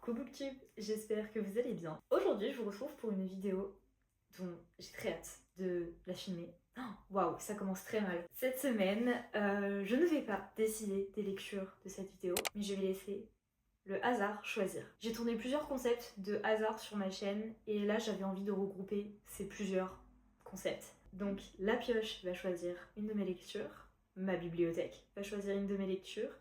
Coucou Booktube, j'espère que vous allez bien. Aujourd'hui, je vous retrouve pour une vidéo dont j'ai très hâte de la filmer. Waouh, ça commence très mal. Cette semaine, je ne vais pas décider des lectures de cette vidéo, mais je vais laisser le hasard choisir. J'ai tourné plusieurs concepts de hasard sur ma chaîne et là j'avais envie de regrouper ces plusieurs concepts. Donc la pioche va choisir une de mes lectures, ma bibliothèque va choisir une de mes lectures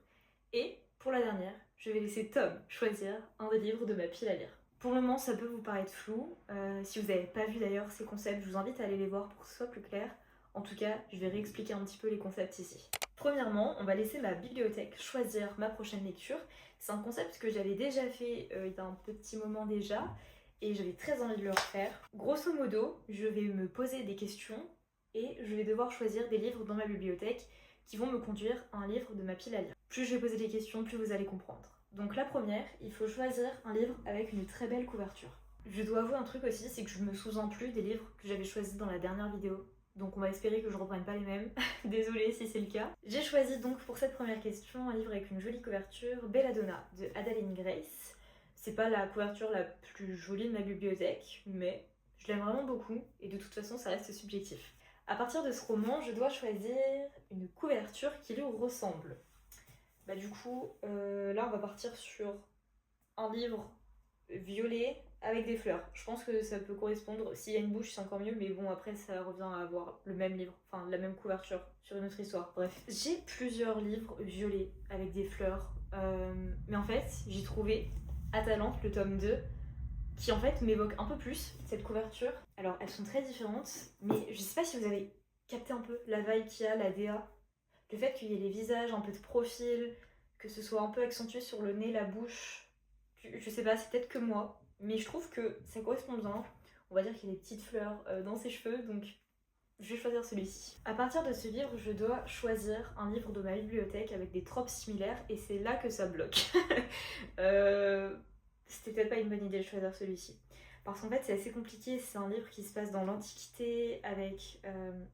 et pour la dernière, je vais laisser Tom choisir un des livres de ma pile à lire. Pour le moment, ça peut vous paraître flou. Si vous n'avez pas vu d'ailleurs ces concepts, je vous invite à aller les voir pour que ce soit plus clair. En tout cas, je vais réexpliquer un petit peu les concepts ici. Premièrement, on va laisser ma bibliothèque choisir ma prochaine lecture. C'est un concept que j'avais déjà fait il y a un petit moment déjà et j'avais très envie de le refaire. Grosso modo, je vais me poser des questions et je vais devoir choisir des livres dans ma bibliothèque qui vont me conduire à un livre de ma pile à lire. Plus je vais poser des questions, plus vous allez comprendre. Donc la première, il faut choisir un livre avec une très belle couverture. Je dois avouer un truc aussi, c'est que je me souviens plus des livres que j'avais choisis dans la dernière vidéo. Donc on va espérer que je reprenne pas les mêmes. Désolée si c'est le cas. J'ai choisi donc pour cette première question un livre avec une jolie couverture, Belladonna de Adalyn Grace. C'est pas la couverture la plus jolie de ma bibliothèque, mais je l'aime vraiment beaucoup et de toute façon ça reste subjectif. À partir de ce roman, je dois choisir une couverture qui lui ressemble. Bah du coup, là on va partir sur un livre violet avec des fleurs. Je pense que ça peut correspondre. S'il y a une bouche, c'est encore mieux, mais bon, après ça revient à avoir le même livre, enfin la même couverture sur une autre histoire. Bref, j'ai plusieurs livres violets avec des fleurs, mais en fait, j'ai trouvé Atalante, le tome 2, qui en fait m'évoque un peu plus cette couverture. Alors, elles sont très différentes, mais je sais pas si vous avez capté un peu la vibe qu'il y a, la DA. Le fait qu'il y ait les visages, un peu de profil, que ce soit un peu accentué sur le nez, la bouche, je sais pas, c'est peut-être que moi, mais je trouve que ça correspond bien. On va dire qu'il y a des petites fleurs dans ses cheveux, donc je vais choisir celui-ci. À partir de ce livre, je dois choisir un livre de ma bibliothèque avec des tropes similaires, et c'est là que ça bloque. C'était peut-être pas une bonne idée de choisir celui-ci. Parce qu'en fait, c'est assez compliqué. C'est un livre qui se passe dans l'Antiquité avec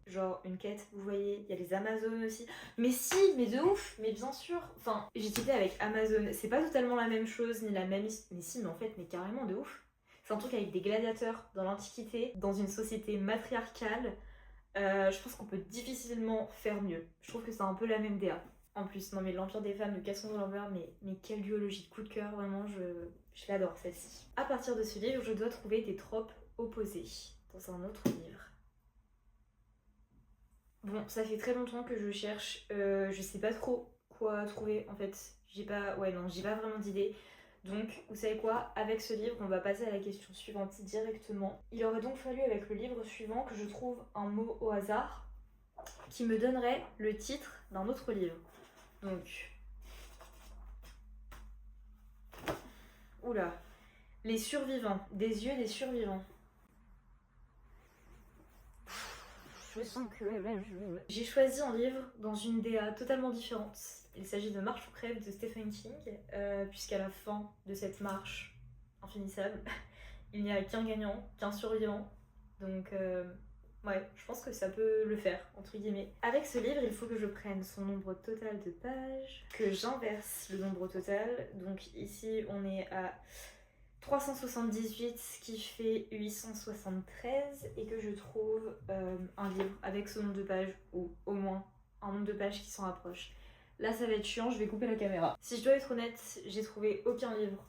genre une quête. Vous voyez, il y a les Amazones aussi. Mais si, mais de ouf, mais bien sûr. Enfin, j'ai cité avec Amazon. C'est pas totalement la même chose ni la même histoire. Mais si, mais en fait, mais carrément de ouf. C'est un truc avec des gladiateurs dans l'Antiquité, dans une société matriarcale. Je pense qu'on peut difficilement faire mieux. Je trouve que c'est un peu la même DA. En plus, non mais l'Empire des femmes de Cassandra Lambert, mais quelle duologie, coup de cœur, vraiment, je l'adore celle-ci. À partir de ce livre, je dois trouver des tropes opposées dans un autre livre. Bon, ça fait très longtemps que je cherche, je sais pas trop quoi trouver en fait. J'ai pas vraiment d'idée. Donc, vous savez quoi? Avec ce livre, on va passer à la question suivante directement. Il aurait donc fallu avec le livre suivant que je trouve un mot au hasard qui me donnerait le titre d'un autre livre. Donc, oula, les survivants, des yeux des survivants. Je sens que j'ai choisi un livre dans une DA totalement différente. Il s'agit de Marche ou crève de Stephen King, puisqu'à la fin de cette marche infinissable, il n'y a qu'un gagnant, qu'un survivant. Donc, ouais, je pense que ça peut le faire, entre guillemets. Avec ce livre, il faut que je prenne son nombre total de pages, que j'inverse le nombre total. Donc ici, on est à 378, ce qui fait 873, et que je trouve un livre avec ce nombre de pages, ou au moins un nombre de pages qui s'en rapproche. Là, ça va être chiant, je vais couper la caméra. Si je dois être honnête, j'ai trouvé aucun livre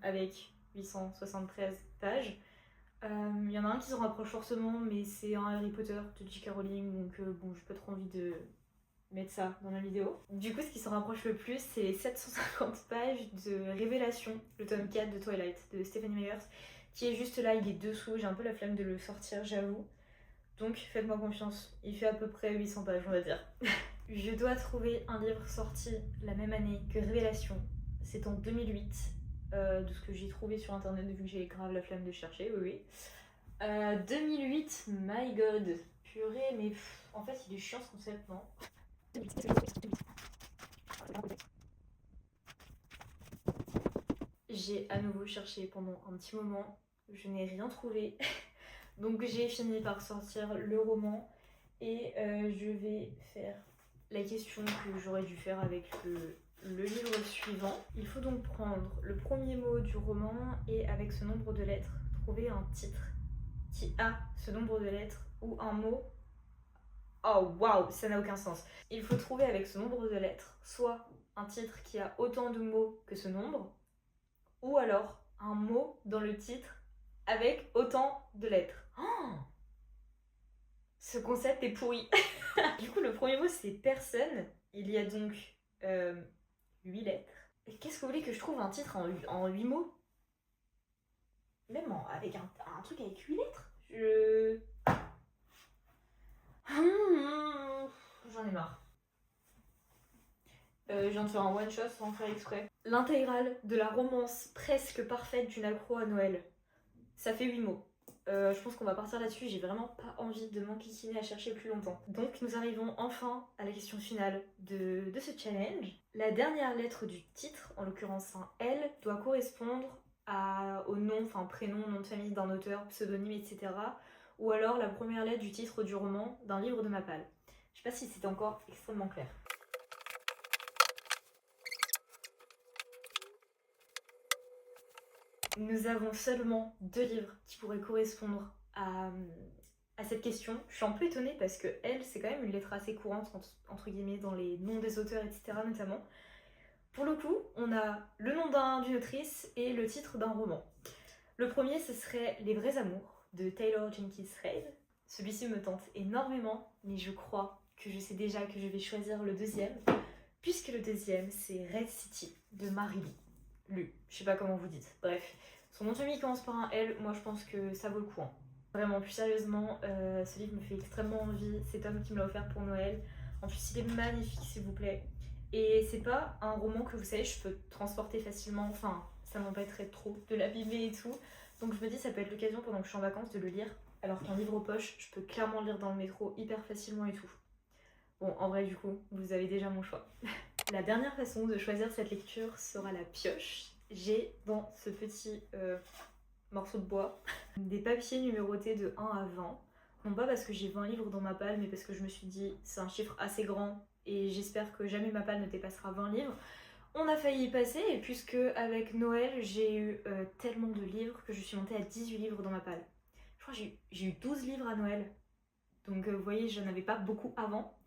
avec 873 pages. Il y en a un qui s'en rapproche forcément, mais c'est un Harry Potter de J.K. Rowling, donc bon, j'ai pas trop envie de mettre ça dans ma vidéo. Du coup, ce qui s'en rapproche le plus, c'est les 750 pages de Révélation, le tome 4 de Twilight, de Stephenie Meyers, qui est juste là, il est dessous, j'ai un peu la flemme de le sortir, j'avoue. Donc faites-moi confiance, il fait à peu près 800 pages, on va dire. Je dois trouver un livre sorti la même année que Révélation, c'est en 2008, de ce que j'ai trouvé sur internet, vu que j'ai grave la flemme de chercher, oui. 2008, my god, purée, mais en fait il est chiant ce concept, non? J'ai à nouveau cherché pendant un petit moment, je n'ai rien trouvé. Donc j'ai fini par sortir le roman et je vais faire la question que j'aurais dû faire avec le le livre suivant. Il faut donc prendre le premier mot du roman et avec ce nombre de lettres, trouver un titre qui a ce nombre de lettres ou un mot. Oh waouh, ça n'a aucun sens. Il faut trouver avec ce nombre de lettres soit un titre qui a autant de mots que ce nombre, ou alors un mot dans le titre avec autant de lettres. Oh, ce concept est pourri. Du coup, le premier mot c'est personne. Il y a donc 8 lettres. Et qu'est-ce que vous voulez que je trouve un titre en 8 mots? Même avec un truc avec 8 lettres. J'en ai marre. Je viens de faire un one shot sans faire exprès. L'intégrale de la romance presque parfaite d'une accro à Noël. Ça fait 8 mots. Je pense qu'on va partir là-dessus, j'ai vraiment pas envie de m'enquiquiner à chercher plus longtemps. Donc nous arrivons enfin à la question finale de ce challenge. La dernière lettre du titre, en l'occurrence un L, doit correspondre au nom, enfin prénom, nom de famille d'un auteur, pseudonyme, etc. Ou alors la première lettre du titre du roman d'un livre de Mappal. Je sais pas si c'est encore extrêmement clair. Nous avons seulement 2 livres qui pourraient correspondre à cette question. Je suis un peu étonnée parce que elle, c'est quand même une lettre assez courante, entre guillemets, dans les noms des auteurs, etc. notamment. Pour le coup, on a le nom d'une autrice et le titre d'un roman. Le premier, ce serait Les vrais amours de Taylor Jenkins Reid. Celui-ci me tente énormément, mais je crois que je sais déjà que je vais choisir le deuxième, puisque le deuxième, c'est Red City de Marie Lu. Je sais pas comment vous dites. Bref, son nom de famille commence par un L, moi je pense que ça vaut le coup. Hein. Vraiment, plus sérieusement, ce livre me fait extrêmement envie. C'est Tom qui me l'a offert pour Noël. En plus, il est magnifique, s'il vous plaît. Et c'est pas un roman que vous savez, je peux transporter facilement. Enfin, ça m'embêterait trop de l'abîmer et tout. Donc je me dis, ça peut être l'occasion pendant que je suis en vacances de le lire. Alors qu'un livre aux poches, je peux clairement le lire dans le métro hyper facilement et tout. Bon, en vrai, du coup, vous avez déjà mon choix. La dernière façon de choisir cette lecture sera la pioche. J'ai dans ce petit morceau de bois des papiers numérotés de 1 à 20. Non pas parce que j'ai 20 livres dans Mappal, mais parce que je me suis dit c'est un chiffre assez grand et j'espère que jamais Mappal ne dépassera 20 livres. On a failli y passer et puisque avec Noël j'ai eu tellement de livres que je suis montée à 18 livres dans Mappal. Je crois que j'ai eu 12 livres à Noël. Donc vous voyez, j'en avais pas beaucoup avant.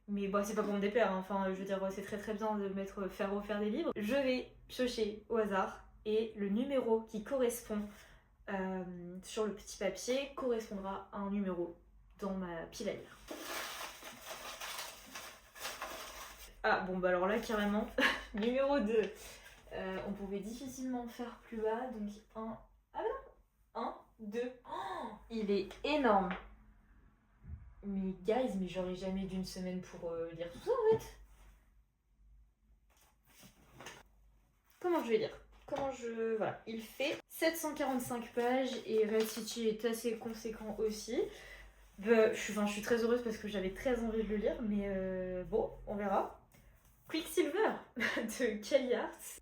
Mais bon, c'est pas pour me déplaire, hein. Enfin, je veux dire, c'est très très bien de faire refaire des livres. Je vais piocher au hasard et le numéro qui correspond sur le petit papier correspondra à un numéro dans ma pile à lire. Ah bon, bah alors là, carrément, numéro 2. On pouvait difficilement faire plus bas, donc 1. Ah non 1, 2. Oh, il est énorme. Mais guys, mais j'aurais jamais d'une semaine pour lire tout ça en fait. Comment je vais lire? Voilà. Il fait 745 pages et Red City est assez conséquent aussi. Je suis très heureuse parce que j'avais très envie de le lire, mais bon, on verra. Quicksilver de Kelly Hart.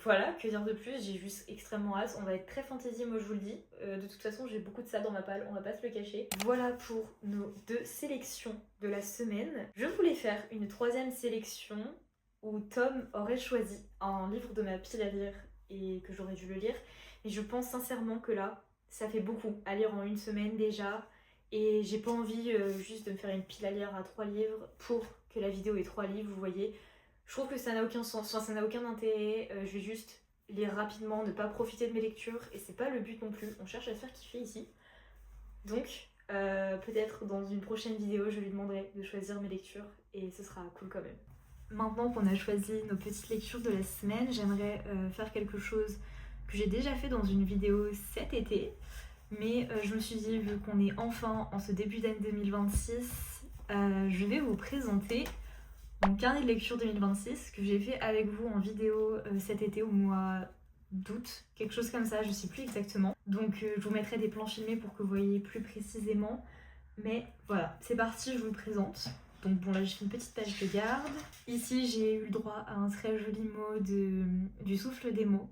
Voilà, que dire de plus, j'ai juste extrêmement hâte. On va être très fantasy, moi je vous le dis. De toute façon, j'ai beaucoup de ça dans ma palle, on va pas se le cacher. Voilà pour nos 2 sélections de la semaine. Je voulais faire une 3e sélection où Tom aurait choisi un livre de ma pile à lire et que j'aurais dû le lire. Et je pense sincèrement que là, ça fait beaucoup à lire en une semaine déjà. Et j'ai pas envie juste de me faire une pile à lire à 3 livres pour que la vidéo ait 3 livres, vous voyez. Je trouve que ça n'a aucun sens, enfin, ça n'a aucun intérêt, je vais juste lire rapidement, ne pas profiter de mes lectures, et c'est pas le but non plus, on cherche à se faire kiffer ici. Donc, peut-être dans une prochaine vidéo, je lui demanderai de choisir mes lectures, et ce sera cool quand même. Maintenant qu'on a choisi nos petites lectures de la semaine, j'aimerais faire quelque chose que j'ai déjà fait dans une vidéo cet été, mais je me suis dit, vu qu'on est enfin en ce début d'année 2026, je vais vous présenter mon carnet de lecture 2026 que j'ai fait avec vous en vidéo cet été au mois d'août, quelque chose comme ça, je sais plus exactement. Donc je vous mettrai des plans filmés pour que vous voyez plus précisément. Mais voilà, c'est parti, je vous le présente. Donc bon, là j'ai fait une petite page de garde. Ici j'ai eu le droit à un très joli mot du souffle des mots.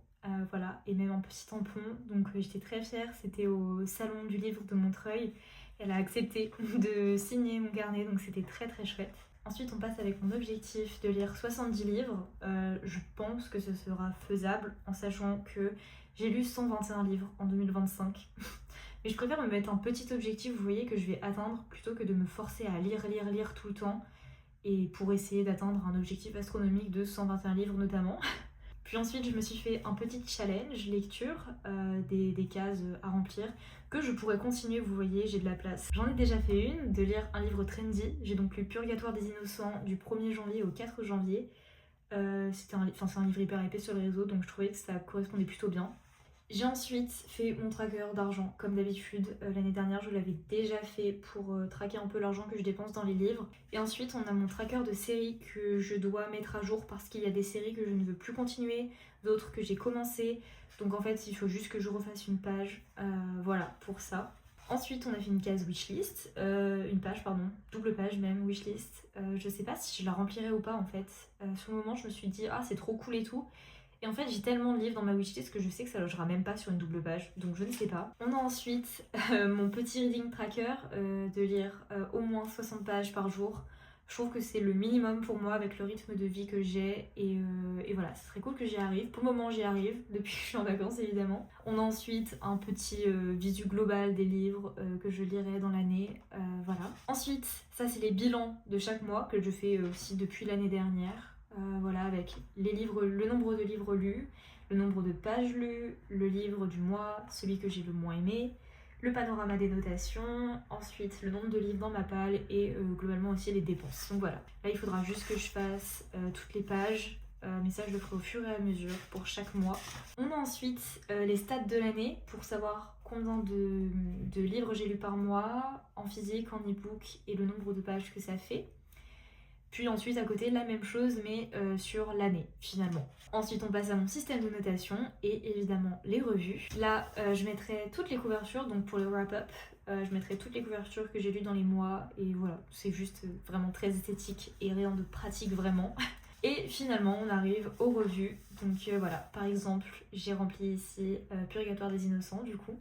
Voilà, et même un petit tampon. Donc j'étais très fière, c'était au salon du livre de Montreuil. Elle a accepté de signer mon carnet, donc c'était très très chouette. Ensuite, on passe avec mon objectif de lire 70 livres. Je pense que ce sera faisable en sachant que j'ai lu 121 livres en 2025. Mais je préfère me mettre un petit objectif, vous voyez, que je vais atteindre plutôt que de me forcer à lire tout le temps et pour essayer d'atteindre un objectif astronomique de 121 livres notamment. Puis ensuite, je me suis fait un petit challenge lecture, des cases à remplir, que je pourrais continuer, vous voyez, j'ai de la place. J'en ai déjà fait une, de lire un livre trendy. J'ai donc lu Purgatoire des Innocents du 1er janvier au 4 janvier. C'est un livre hyper épais sur les réseaux, donc je trouvais que ça correspondait plutôt bien. J'ai ensuite fait mon tracker d'argent, comme d'habitude. L'année dernière, je l'avais déjà fait pour traquer un peu l'argent que je dépense dans les livres. Et ensuite, on a mon tracker de séries que je dois mettre à jour parce qu'il y a des séries que je ne veux plus continuer, d'autres que j'ai commencé. Donc en fait, il faut juste que je refasse une page. Voilà, pour ça. Ensuite, on a fait une case wishlist, une page, pardon, double page même, wishlist. Je sais pas si je la remplirai ou pas en fait. Sur le moment, je me suis dit, ah, c'est trop cool et tout. Et en fait, j'ai tellement de livres dans ma wishlist que je sais que ça logera même pas sur une double page, donc je ne sais pas. On a ensuite mon petit reading tracker, de lire au moins 60 pages par jour. Je trouve que c'est le minimum pour moi avec le rythme de vie que j'ai et voilà, ce serait cool que j'y arrive. Pour le moment, j'y arrive, depuis que je suis en vacances évidemment. On a ensuite un petit visu global des livres que je lirai dans l'année, voilà. Ensuite, ça c'est les bilans de chaque mois que je fais aussi depuis l'année dernière. Voilà, avec les livres, le nombre de livres lus, le nombre de pages lues, le livre du mois, celui que j'ai le moins aimé, le panorama des notations, ensuite le nombre de livres dans ma palle et globalement aussi les dépenses. Donc voilà, là il faudra juste que je fasse toutes les pages, mais ça je le ferai au fur et à mesure pour chaque mois. On a ensuite les stats de l'année pour savoir combien de livres j'ai lus par mois, en physique, en e-book et le nombre de pages que ça fait. Puis ensuite à côté la même chose mais sur l'année finalement. Ensuite on passe à mon système de notation et évidemment les revues. Là je mettrai toutes les couvertures, donc pour le wrap-up, je mettrai toutes les couvertures que j'ai lues dans les mois et voilà, c'est juste vraiment très esthétique et rien de pratique vraiment. Et finalement on arrive aux revues, donc voilà, par exemple j'ai rempli ici Purgatoire des Innocents du coup.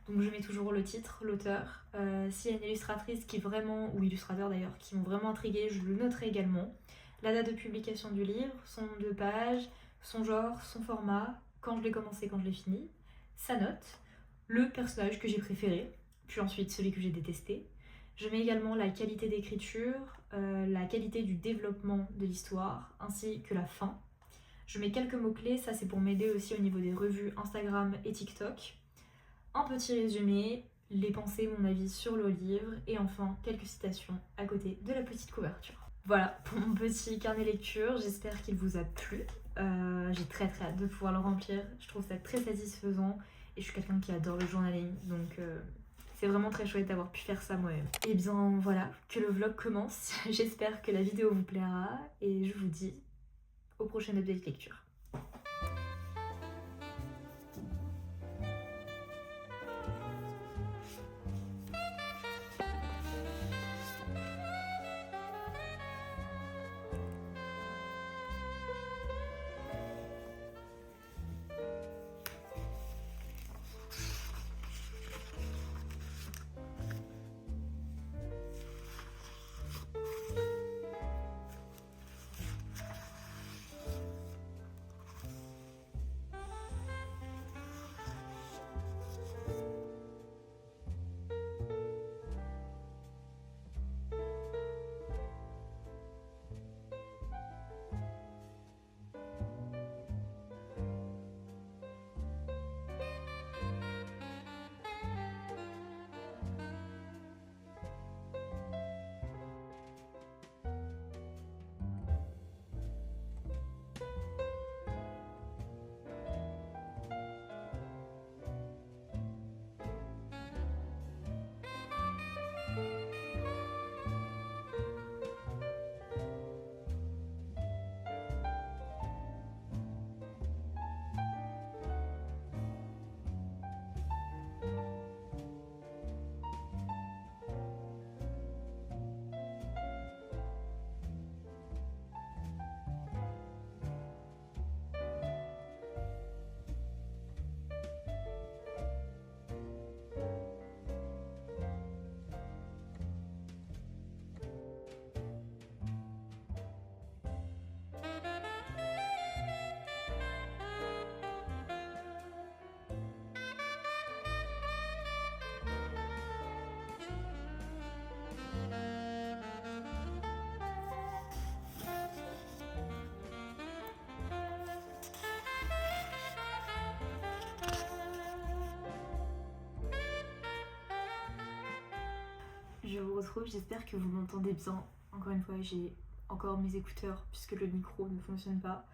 Donc je mets toujours le titre, l'auteur. S'il y a une illustratrice qui vraiment, ou illustrateur d'ailleurs, qui m'ont vraiment intriguée, je le noterai également. La date de publication du livre, son nombre de pages, son genre, son format, quand je l'ai commencé, quand je l'ai fini, sa note, le personnage que j'ai préféré, puis ensuite celui que j'ai détesté. Je mets également la qualité d'écriture, la qualité du développement de l'histoire, ainsi que la fin. Je mets quelques mots-clés, ça c'est pour m'aider aussi au niveau des revues Instagram et TikTok. Un petit résumé, les pensées, mon avis sur le livre et enfin quelques citations à côté de la petite couverture. Voilà pour mon petit carnet lecture, j'espère qu'il vous a plu. J'ai très hâte de pouvoir le remplir, je trouve ça très satisfaisant et je suis quelqu'un qui adore le journaling donc c'est vraiment très chouette d'avoir pu faire ça moi-même. Et bien voilà, que le vlog commence, j'espère que la vidéo vous plaira et je vous dis au prochain update lecture. je vous retrouve, j'espère que vous m'entendez bien. Encore une fois, j'ai encore mes écouteurs puisque le micro ne fonctionne pas.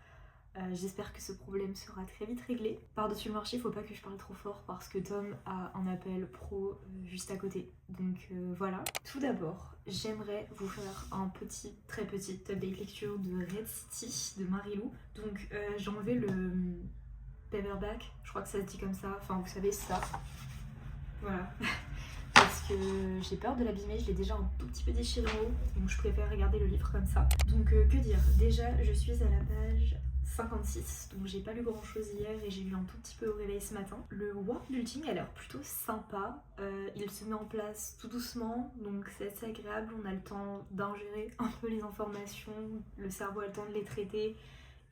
J'espère que ce problème sera très vite réglé. Par-dessus le marché, il faut pas que je parle trop fort parce que Tom a un appel pro juste à côté. Donc voilà. Tout d'abord, j'aimerais vous faire un petit, très petit update lecture de Red City de Marie-Lou. Donc j'ai enlevé le paperback, je crois que ça se dit comme ça. Enfin, vous savez, ça. Voilà. Parce que j'ai peur de l'abîmer, je l'ai déjà un tout petit peu déchiré en haut, donc je préfère regarder le livre comme ça. Donc que dire, déjà je suis à la page 56, donc j'ai pas lu grand chose hier et j'ai lu un tout petit peu au réveil ce matin. Le world building a l'air plutôt sympa, il se met en place tout doucement, donc c'est assez agréable, on a le temps d'ingérer un peu les informations, le cerveau a le temps de les traiter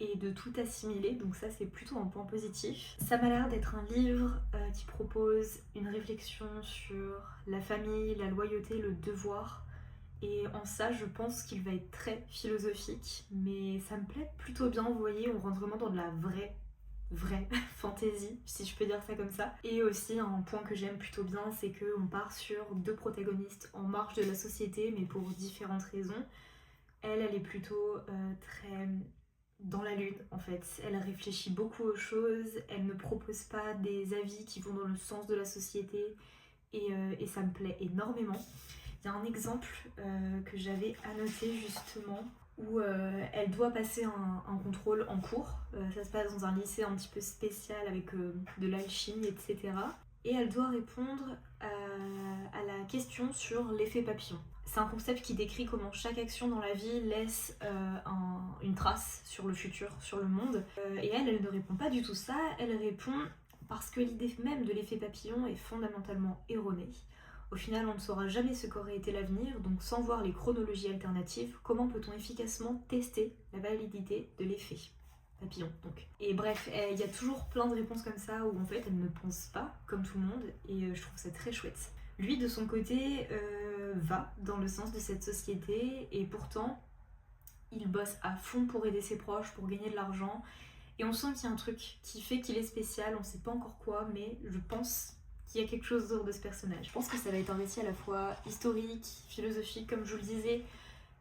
et de tout assimiler, donc ça c'est plutôt un point positif. Ça m'a l'air d'être un livre qui propose une réflexion sur la famille, la loyauté, le devoir, et en ça je pense qu'il va être très philosophique, mais ça me plaît plutôt bien, vous voyez, on rentre vraiment dans de la vraie fantasy, si je peux dire ça comme ça. Et aussi un point que j'aime plutôt bien, c'est qu'on part sur deux protagonistes en marge de la société, mais pour différentes raisons. Elle est plutôt très dans la lune en fait. Elle réfléchit beaucoup aux choses, elle ne propose pas des avis qui vont dans le sens de la société et ça me plaît énormément. Il y a un exemple que j'avais annoté justement où elle doit passer un contrôle en cours. Ça se passe dans un lycée un petit peu spécial avec de l'alchimie, etc. Et elle doit répondre à la question sur l'effet papillon. C'est un concept qui décrit comment chaque action dans la vie laisse une trace sur le futur, sur le monde. Et elle ne répond pas du tout ça, elle répond parce que l'idée même de l'effet papillon est fondamentalement erronée. Au final, on ne saura jamais ce qu'aurait été l'avenir, donc sans voir les chronologies alternatives, comment peut-on efficacement tester la validité de l'effet papillon donc. Et bref, il y a toujours plein de réponses comme ça où en fait elle ne pense pas comme tout le monde et je trouve ça très chouette. Lui de son côté va dans le sens de cette société et pourtant il bosse à fond pour aider ses proches, pour gagner de l'argent et on sent qu'il y a un truc qui fait qu'il est spécial, on sait pas encore quoi mais je pense qu'il y a quelque chose d'autre de ce personnage. Je pense que ça va être un récit à la fois historique, philosophique comme je vous le disais.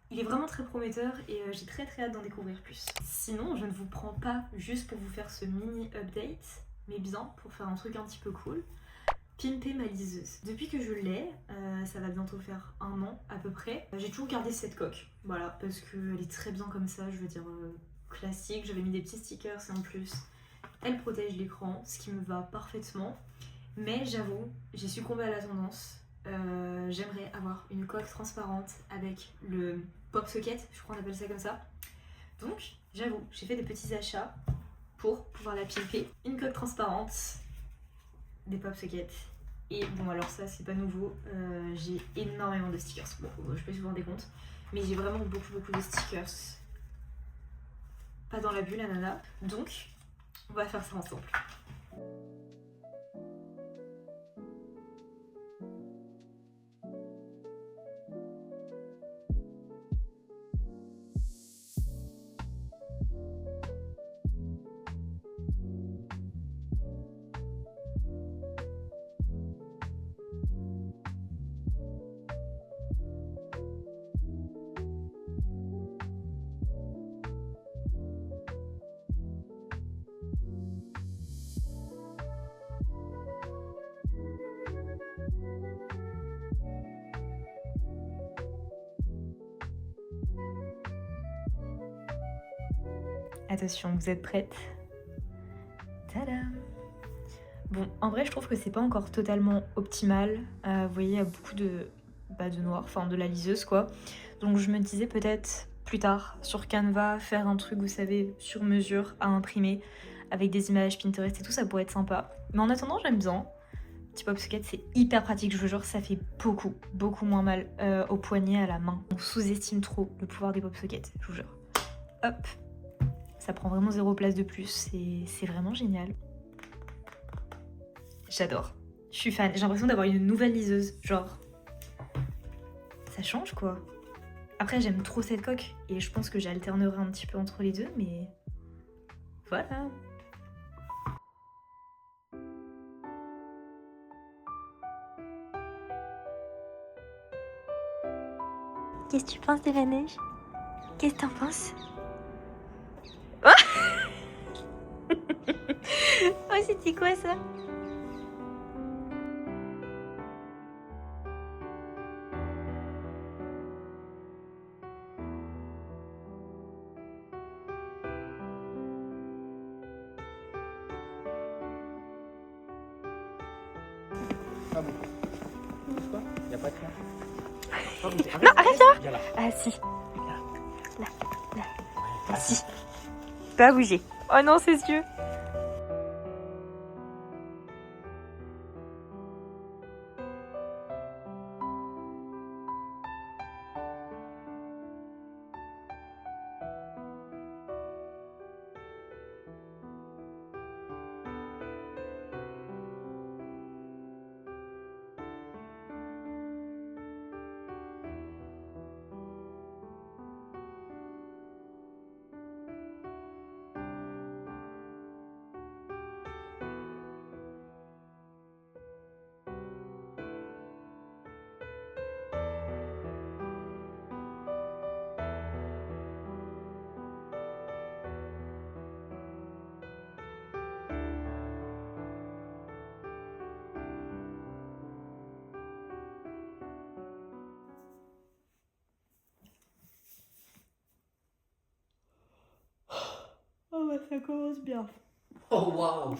Il est vraiment très prometteur et j'ai très hâte d'en découvrir plus. Sinon, je ne vous prends pas juste pour vous faire ce mini update, mais bien pour faire un truc un petit peu cool. Pimper ma liseuse. Depuis que je l'ai, ça va bientôt faire 1 an à peu près, j'ai toujours gardé cette coque. Voilà, parce qu'elle est très bien comme ça, je veux dire classique. J'avais mis des petits stickers et en plus, elle protège l'écran, ce qui me va parfaitement. Mais j'avoue, j'ai succombé à la tendance. J'aimerais avoir une coque transparente avec le pop socket, je crois qu'on appelle ça comme ça. Donc, j'avoue, j'ai fait des petits achats pour pouvoir la pimper. Une coque transparente, des pop sockets. Et bon, alors ça, c'est pas nouveau. J'ai énormément de stickers. Bon, je sais pas si vous vous rendez compte, mais j'ai vraiment beaucoup de stickers. Pas dans la bulle, la nana. Donc, on va faire ça ensemble. Attention, vous êtes prêtes? Tadam! Bon, en vrai, je trouve que c'est pas encore totalement optimal. Vous voyez, il y a beaucoup de noir, enfin de la liseuse quoi. Donc je me disais peut-être plus tard sur Canva, faire un truc, vous savez, sur mesure à imprimer avec des images Pinterest et tout, ça pourrait être sympa. Mais en attendant, j'aime bien. Petit pop socket, c'est hyper pratique, je vous jure, ça fait beaucoup moins mal au poignet, à la main. On sous-estime trop le pouvoir des pop sockets, je vous jure. Hop! Ça prend vraiment 0 place de plus et c'est vraiment génial. J'adore. Je suis fan. J'ai l'impression d'avoir une nouvelle liseuse. Genre, ça change quoi. Après, j'aime trop cette coque et je pense que j'alternerai un petit peu entre les deux, mais voilà. Qu'est-ce que tu penses de la neige? Qu'est-ce que t'en penses? Oh, c'était quoi ça? Ah bon? Bouge pas, y a pas de chien. Non, arrête là! Viens là. Ah si. Là, là. Ah si. Pas bouger. Oh non, ses yeux. Oh bah ça commence bien. Oh waouh!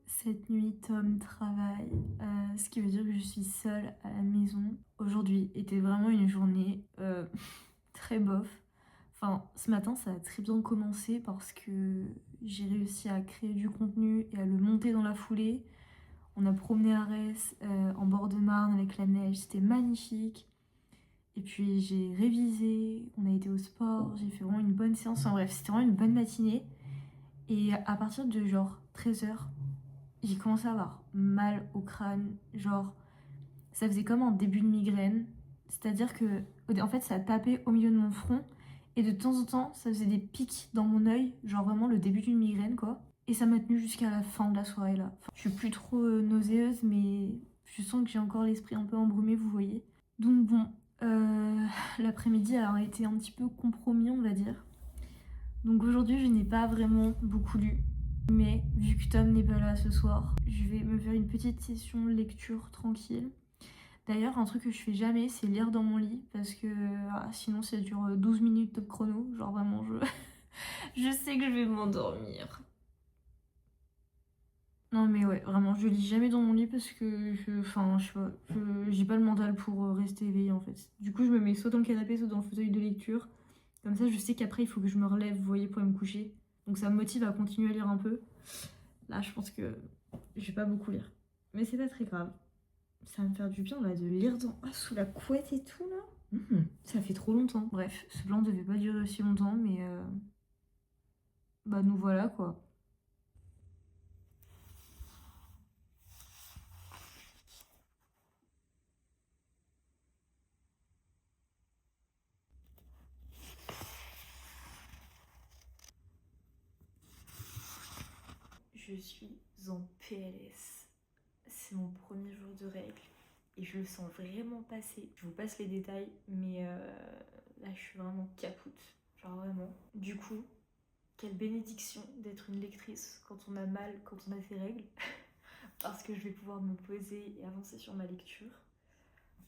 Cette nuit, Tom travaille, ce qui veut dire que je suis seule à la maison. Aujourd'hui était vraiment une journée très bof. Enfin, ce matin, ça a très bien commencé parce que j'ai réussi à créer du contenu et à le monter dans la foulée. On a promené Arès en bord de Marne avec la neige, c'était magnifique. Et puis j'ai révisé, on a été au sport, j'ai fait vraiment une bonne séance. Enfin bref, c'était vraiment une bonne matinée. Et à partir de genre 13h, j'ai commencé à avoir mal au crâne, genre ça faisait comme un début de migraine, c'est-à-dire que en fait ça tapait au milieu de mon front et de temps en temps ça faisait des pics dans mon œil, genre vraiment le début d'une migraine quoi. Et ça m'a tenue jusqu'à la fin de la soirée là. Enfin, je suis plus trop nauséeuse mais je sens que j'ai encore l'esprit un peu embrumé, vous voyez. Donc bon, l'après-midi a été un petit peu compromis on va dire. Donc aujourd'hui je n'ai pas vraiment beaucoup lu. Mais vu que Tom n'est pas là ce soir, je vais me faire une petite session lecture tranquille. D'ailleurs, un truc que je fais jamais, c'est lire dans mon lit parce que sinon ça dure 12 minutes top chrono. Genre vraiment, je sais que je vais m'endormir. Non mais ouais, vraiment, je lis jamais dans mon lit parce que je sais pas, j'ai pas le mental pour rester éveillée en fait. Du coup, je me mets soit dans le canapé, soit dans le fauteuil de lecture. Comme ça, je sais qu'après, il faut que je me relève, vous voyez, pour aller me coucher. Donc ça me motive à continuer à lire un peu. Là, je pense que je vais pas beaucoup lire. Mais c'est pas très grave. Ça va me faire du bien là de lire sous la couette et tout là. Ça fait trop longtemps. Bref, ce blanc devait pas durer aussi longtemps, mais bah nous voilà quoi. Je suis en PLS. C'est mon premier jour de règles et je le sens vraiment passer. Je vous passe les détails, mais là je suis vraiment capoute. Genre vraiment. Du coup, quelle bénédiction d'être une lectrice quand on a mal, quand on a ses règles. Parce que je vais pouvoir me poser et avancer sur ma lecture.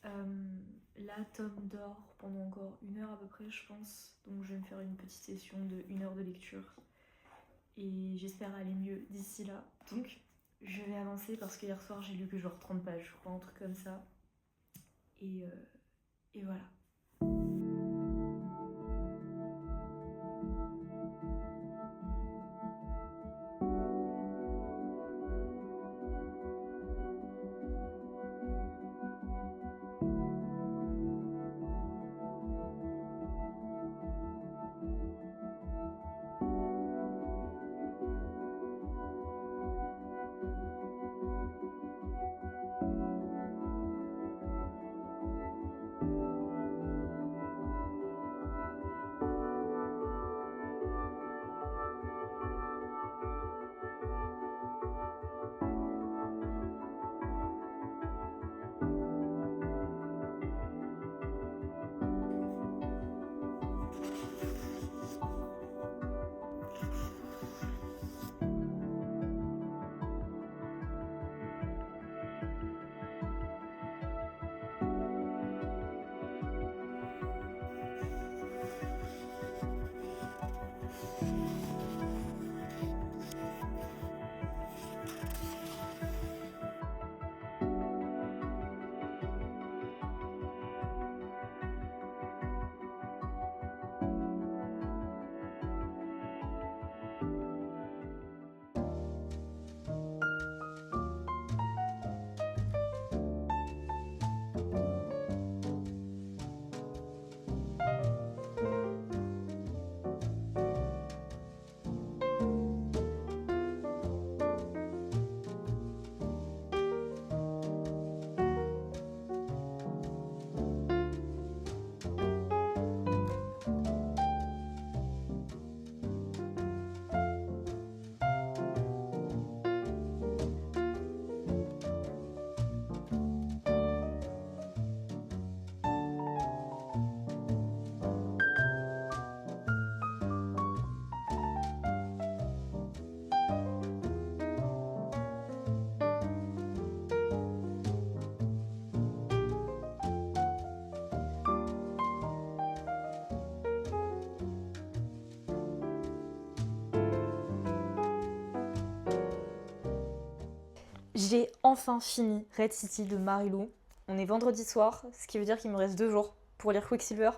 Là, Tom dort pendant encore 1 heure à peu près, je pense. Donc je vais me faire une petite session de 1 heure de lecture. Et j'espère aller mieux d'ici là. Donc je vais avancer parce que hier soir j'ai lu que genre 30 pages, je crois, un truc comme ça. Et voilà. J'ai enfin fini Red City de Marie-Lou. On est vendredi soir, ce qui veut dire qu'il me reste 2 jours pour lire Quicksilver.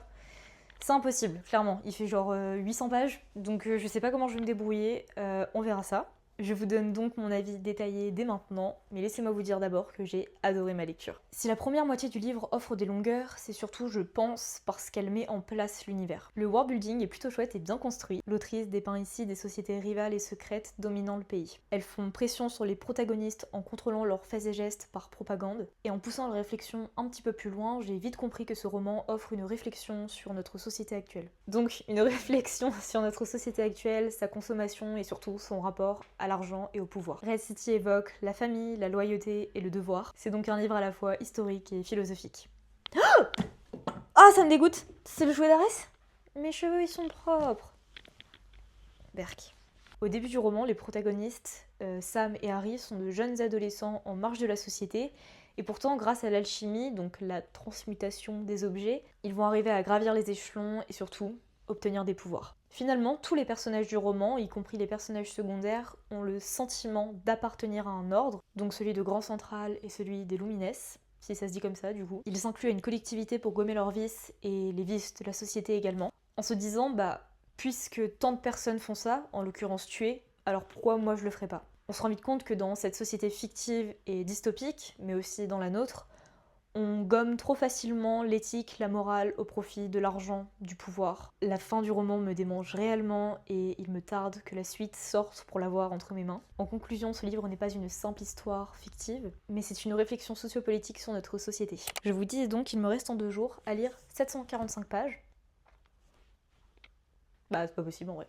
C'est impossible, clairement. Il fait genre 800 pages, donc je sais pas comment je vais me débrouiller. On verra ça. Je vous donne donc mon avis détaillé dès maintenant, mais laissez-moi vous dire d'abord que j'ai adoré ma lecture. Si la première moitié du livre offre des longueurs, c'est surtout, je pense, parce qu'elle met en place l'univers. Le world building est plutôt chouette et bien construit. L'autrice dépeint ici des sociétés rivales et secrètes dominant le pays. Elles font pression sur les protagonistes en contrôlant leurs faits et gestes par propagande, et en poussant la réflexion un petit peu plus loin, j'ai vite compris que ce roman offre une réflexion sur notre société actuelle. Donc, une réflexion sur notre société actuelle, sa consommation et surtout son rapport à l'argent et au pouvoir. Red City évoque la famille, la loyauté et le devoir. C'est donc un livre à la fois historique et philosophique. Ah, ça me dégoûte! C'est le jouet d'Arès? Mes cheveux, ils sont propres. Berk. Au début du roman, les protagonistes, Sam et Harry, sont de jeunes adolescents en marge de la société, et pourtant, grâce à l'alchimie, donc la transmutation des objets, ils vont arriver à gravir les échelons et surtout obtenir des pouvoirs. Finalement, tous les personnages du roman, y compris les personnages secondaires, ont le sentiment d'appartenir à un ordre, donc celui de Grand Central et celui des Lumines, si ça se dit comme ça du coup. Ils s'incluent à une collectivité pour gommer leurs vices et les vices de la société également, en se disant puisque tant de personnes font ça, en l'occurrence tuer, alors pourquoi moi je le ferais pas? On se rend vite compte que dans cette société fictive et dystopique, mais aussi dans la nôtre, on gomme trop facilement l'éthique, la morale au profit de l'argent, du pouvoir. La fin du roman me démange réellement et il me tarde que la suite sorte pour l'avoir entre mes mains. En conclusion, ce livre n'est pas une simple histoire fictive, mais c'est une réflexion sociopolitique sur notre société. Je vous dis donc qu'il me reste en 2 jours à lire 745 pages. Bah c'est pas possible en vrai.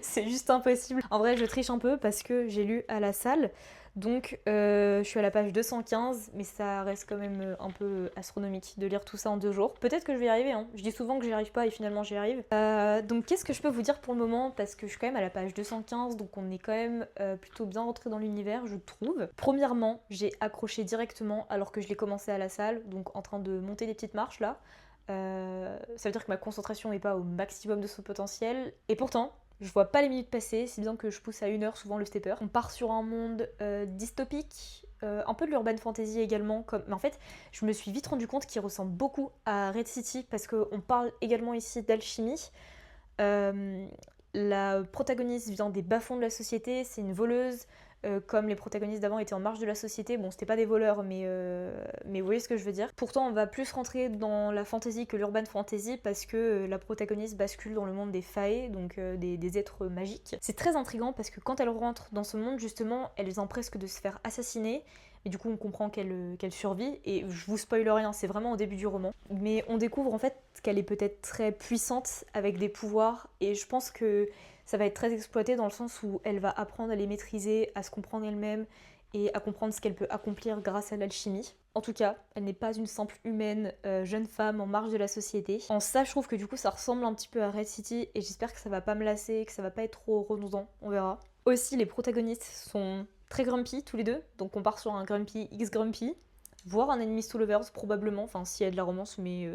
C'est juste impossible. En vrai, je triche un peu parce que j'ai lu à la salle. Donc, je suis à la page 215, mais ça reste quand même un peu astronomique de lire tout ça en 2 jours. Peut-être que je vais y arriver, hein. Je dis souvent que j'y arrive pas et finalement j'y arrive. Donc, qu'est-ce que je peux vous dire pour le moment? Parce que je suis quand même à la page 215, donc on est quand même plutôt bien rentré dans l'univers, je trouve. Premièrement, j'ai accroché directement alors que je l'ai commencé à la salle, donc en train de monter des petites marches là. Ça veut dire que ma concentration n'est pas au maximum de son potentiel. Et pourtant, je vois pas les minutes passer, si bien que je pousse à 1 heure souvent le stepper. On part sur un monde dystopique, un peu de l'urban fantasy également. Mais en fait, je me suis vite rendu compte qu'il ressemble beaucoup à Red City parce qu'on parle également ici d'alchimie. La protagoniste vient des bas-fonds de la société, c'est une voleuse. Comme les protagonistes d'avant étaient en marge de la société, bon c'était pas des voleurs mais vous voyez ce que je veux dire. Pourtant on va plus rentrer dans la fantasy que l'urban fantasy parce que la protagoniste bascule dans le monde des fae, donc des êtres magiques. C'est très intriguant parce que quand elle rentre dans ce monde justement, elle ont presque de se faire assassiner. Et du coup on comprend qu'elle survit, et je vous spoil rien, c'est vraiment au début du roman. Mais on découvre en fait qu'elle est peut-être très puissante avec des pouvoirs, et je pense que ça va être très exploité dans le sens où elle va apprendre à les maîtriser, à se comprendre elle-même, et à comprendre ce qu'elle peut accomplir grâce à l'alchimie. En tout cas, elle n'est pas une simple humaine, jeune femme en marge de la société. En ça, je trouve que du coup ça ressemble un petit peu à Red City, et j'espère que ça va pas me lasser, que ça va pas être trop redondant, on verra. Aussi, les protagonistes sont très grumpy tous les deux, donc on part sur un grumpy x grumpy, voire un enemies to lovers probablement, enfin s'il y a de la romance, mais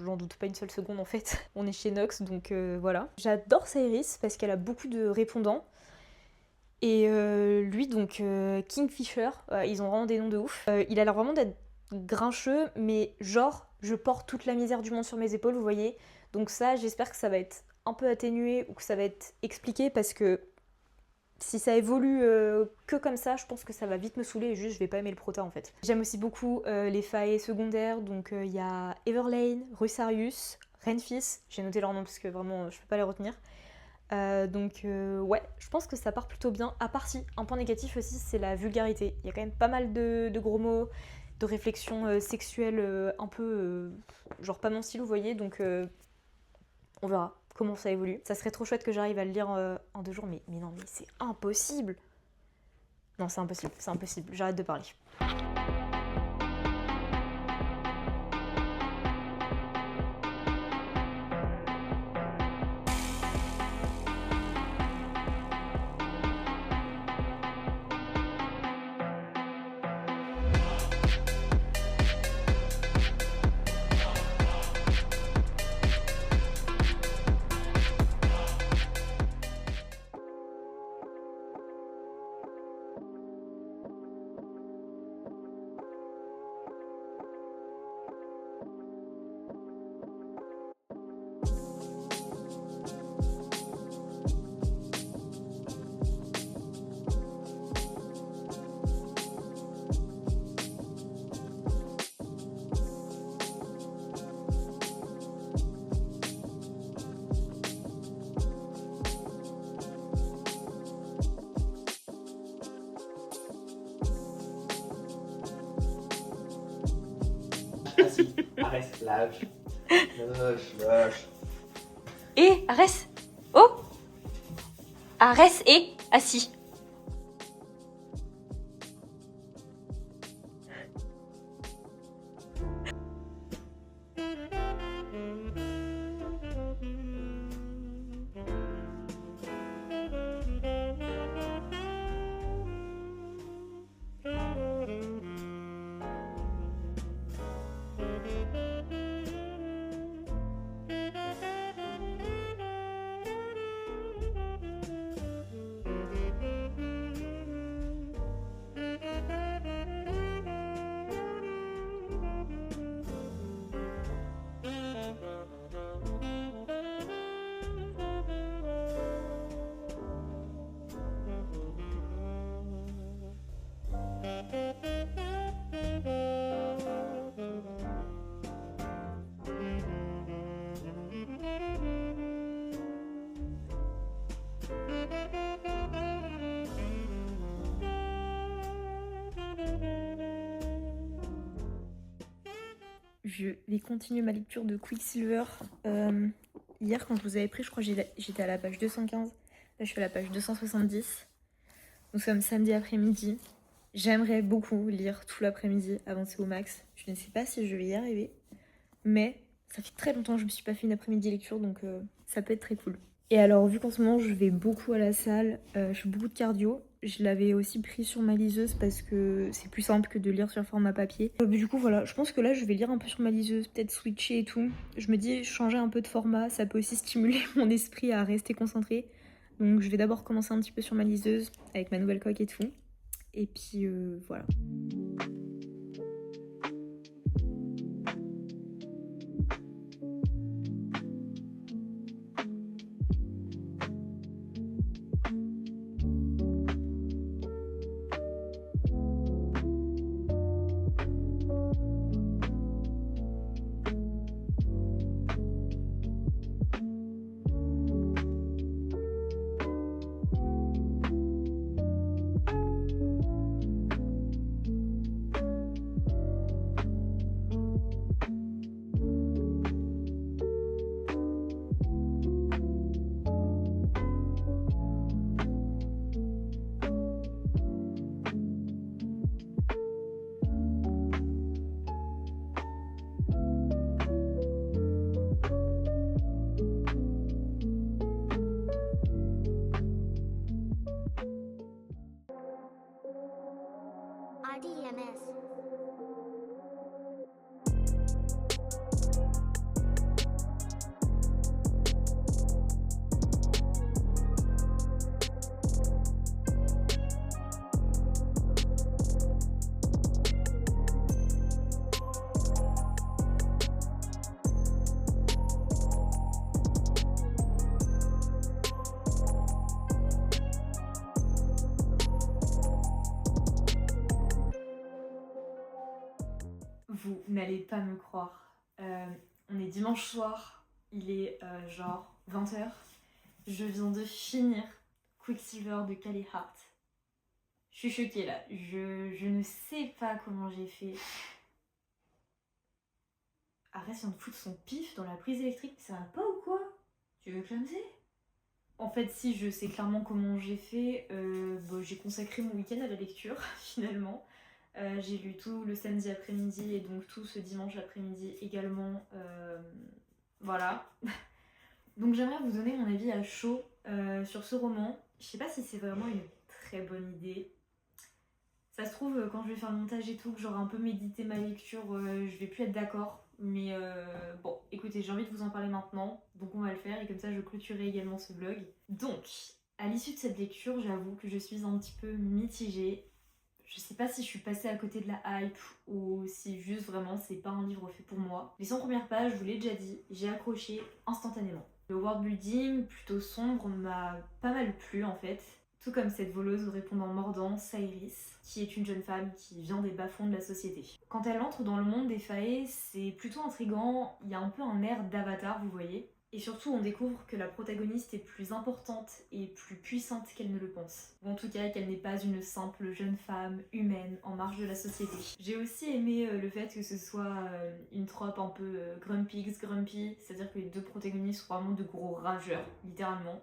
j'en doute pas une seule seconde en fait. On est chez Nox, donc voilà. J'adore Cyrus parce qu'elle a beaucoup de répondants, et lui donc Kingfisher, ils ont vraiment des noms de ouf. Il a l'air vraiment d'être grincheux, mais genre je porte toute la misère du monde sur mes épaules, vous voyez. Donc ça, j'espère que ça va être un peu atténué ou que ça va être expliqué, parce que si ça évolue que comme ça, je pense que ça va vite me saouler et juste je vais pas aimer le prota en fait. J'aime aussi beaucoup les fae secondaires, donc il y a Everlane, Rusarius, Renfis, j'ai noté leur nom parce que vraiment je peux pas les retenir. Ouais, je pense que ça part plutôt bien, à part si, un point négatif aussi c'est la vulgarité. Il y a quand même pas mal de gros mots, de réflexions sexuelles un peu genre pas mon style, vous voyez, donc on verra comment ça évolue. Ça serait trop chouette que j'arrive à le lire en 2 jours, mais non, mais c'est impossible. Non, c'est impossible, j'arrête de parler. Assis, arrête, lâche. Lâche. Et Arès. Oh, Arès et assis. je vais continuer ma lecture de Quicksilver. Hier, quand je vous avais pris, je crois que j'étais à la page 215. Là, je suis à la page 270. Nous sommes samedi après-midi. J'aimerais beaucoup lire tout l'après-midi, avancer au max. Je ne sais pas si je vais y arriver, mais ça fait très longtemps que je me suis pas fait une après-midi lecture, donc ça peut être très cool. Et alors, vu qu'en ce moment je vais beaucoup à la salle, je fais beaucoup de cardio, je l'avais aussi pris sur ma liseuse parce que c'est plus simple que de lire sur format papier. Du coup, voilà, je pense que là je vais lire un peu sur ma liseuse, peut-être switcher et tout. Je me dis changer un peu de format, ça peut aussi stimuler mon esprit à rester concentré. Donc je vais d'abord commencer un petit peu sur ma liseuse avec ma nouvelle coque et tout. Et puis voilà. RDMS. Vous n'allez pas me croire. On est dimanche soir, il est genre 20h. Je viens de finir Quicksilver de Callie Hart. Je suis choquée là, je ne sais pas comment j'ai fait. Arrête, vient de foutre son pif dans la prise électrique, ça va pas ou quoi? Tu veux clamser? En fait, si, je sais clairement comment j'ai fait. J'ai consacré mon week-end à la lecture, finalement. J'ai lu tout le samedi après-midi et donc tout ce dimanche après-midi également. Voilà. Donc j'aimerais vous donner mon avis à chaud sur ce roman. Je sais pas si c'est vraiment une très bonne idée. Ça se trouve, quand je vais faire le montage et tout, que j'aurai un peu médité ma lecture, je vais plus être d'accord. Mais bon, écoutez, j'ai envie de vous en parler maintenant, donc on va le faire et comme ça je clôturerai également ce vlog. Donc, à l'issue de cette lecture, j'avoue que je suis un petit peu mitigée. Je sais pas si je suis passée à côté de la hype ou si juste vraiment c'est pas un livre fait pour moi. Les 100 premières pages, je vous l'ai déjà dit, j'ai accroché instantanément. Le world building plutôt sombre m'a pas mal plu en fait. Tout comme cette voleuse au répondant mordant, Cyrus, qui est une jeune femme qui vient des bas-fonds de la société. Quand elle entre dans le monde des faées, c'est plutôt intriguant, il y a un peu un air d'Avatar, vous voyez. Et surtout, on découvre que la protagoniste est plus importante et plus puissante qu'elle ne le pense. Ou en tout cas, qu'elle n'est pas une simple jeune femme humaine en marge de la société. J'ai aussi aimé le fait que ce soit une trope un peu grumpy x grumpy, c'est-à-dire que les deux protagonistes sont vraiment de gros rageurs, littéralement.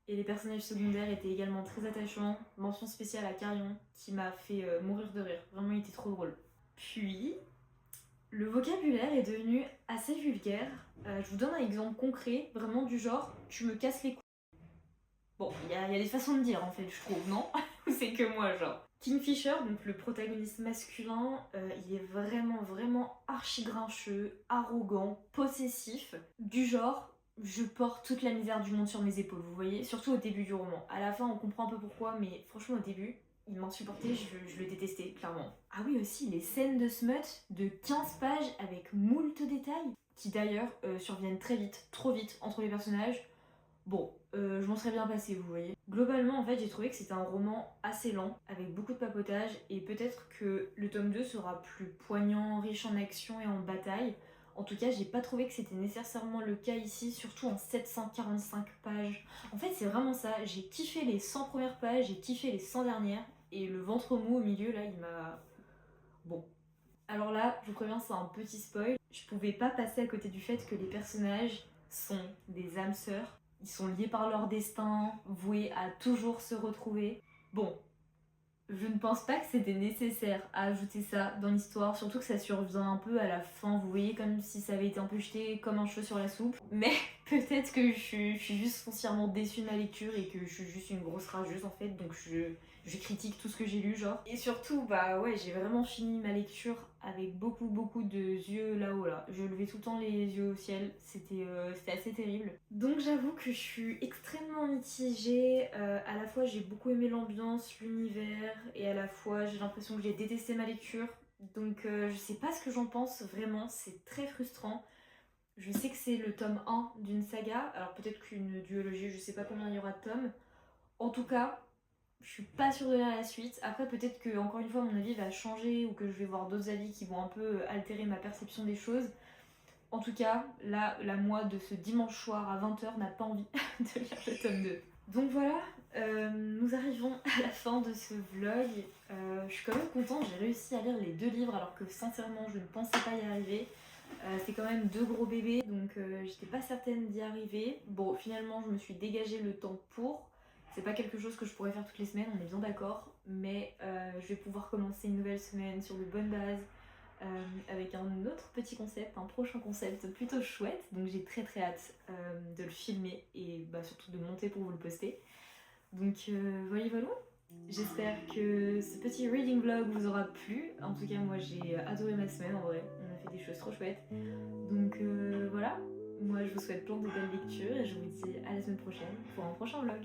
Et les personnages secondaires étaient également très attachants. Mention spéciale à Carrion, qui m'a fait mourir de rire. Vraiment, il était trop drôle. Puis, le vocabulaire est devenu assez vulgaire. Je vous donne un exemple concret, vraiment du genre « tu me casses les couilles ». Bon, il y a des façons de dire en fait, je trouve, non? Ou c'est que moi, genre. Kingfisher, donc le protagoniste masculin, il est vraiment archi grincheux, arrogant, possessif, du genre je porte toute la misère du monde sur mes épaules, vous voyez? Surtout au début du roman. À la fin, on comprend un peu pourquoi, mais franchement, au début, il m'insupportait, je le détestais, clairement. Ah oui, aussi, les scènes de smut de 15 pages avec moult détails, qui d'ailleurs surviennent très vite, trop vite, entre les personnages. Bon, je m'en serais bien passée, vous voyez. Globalement, en fait, j'ai trouvé que c'était un roman assez lent, avec beaucoup de papotage, et peut-être que le tome 2 sera plus poignant, riche en action et en bataille. En tout cas, j'ai pas trouvé que c'était nécessairement le cas ici, surtout en 745 pages. En fait, c'est vraiment ça, j'ai kiffé les 100 premières pages, j'ai kiffé les 100 dernières, et le ventre mou au milieu, là, il m'a... Bon. Alors là, je vous préviens, c'est un petit spoil. Je pouvais pas passer à côté du fait que les personnages sont des âmes sœurs. Ils sont liés par leur destin, voués à toujours se retrouver. Bon, je ne pense pas que c'était nécessaire à ajouter ça dans l'histoire, surtout que ça survient un peu à la fin, vous voyez, comme si ça avait été un peu jeté comme un cheveu sur la soupe. Mais peut-être que je suis juste foncièrement déçue de ma lecture et que je suis juste une grosse rageuse en fait, donc je critique tout ce que j'ai lu, genre. Et surtout, bah ouais, j'ai vraiment fini ma lecture avec beaucoup de yeux là-haut là. Je levais tout le temps les yeux au ciel, c'était assez terrible. Donc j'avoue que je suis extrêmement mitigée. À la fois j'ai beaucoup aimé l'ambiance, l'univers, et à la fois j'ai l'impression que j'ai détesté ma lecture. Donc je sais pas ce que j'en pense vraiment, c'est très frustrant. Je sais que c'est le tome 1 d'une saga, alors peut-être qu'une duologie, je sais pas combien il y aura de tomes. En tout cas, je suis pas sûre de lire la suite. Après, peut-être que, encore une fois, mon avis va changer ou que je vais voir d'autres avis qui vont un peu altérer ma perception des choses. En tout cas, là, la moi de ce dimanche soir à 20h n'a pas envie de lire le tome 2. Donc voilà, nous arrivons à la fin de ce vlog. Je suis quand même contente, j'ai réussi à lire les 2 livres alors que sincèrement je ne pensais pas y arriver. C'est quand même 2 gros bébés, donc j'étais pas certaine d'y arriver. Bon, finalement je me suis dégagé le temps pour. C'est pas quelque chose que je pourrais faire toutes les semaines, on est bien d'accord, mais je vais pouvoir commencer une nouvelle semaine sur de bonnes bases, avec un autre petit concept, un prochain concept plutôt chouette, donc j'ai très hâte de le filmer et bah, surtout de monter pour vous le poster. Donc voilà. J'espère que ce petit reading vlog vous aura plu. En tout cas, moi j'ai adoré ma semaine en vrai. On a fait des choses trop chouettes. Donc voilà. Moi je vous souhaite plein de belles lectures et je vous dis à la semaine prochaine pour un prochain vlog.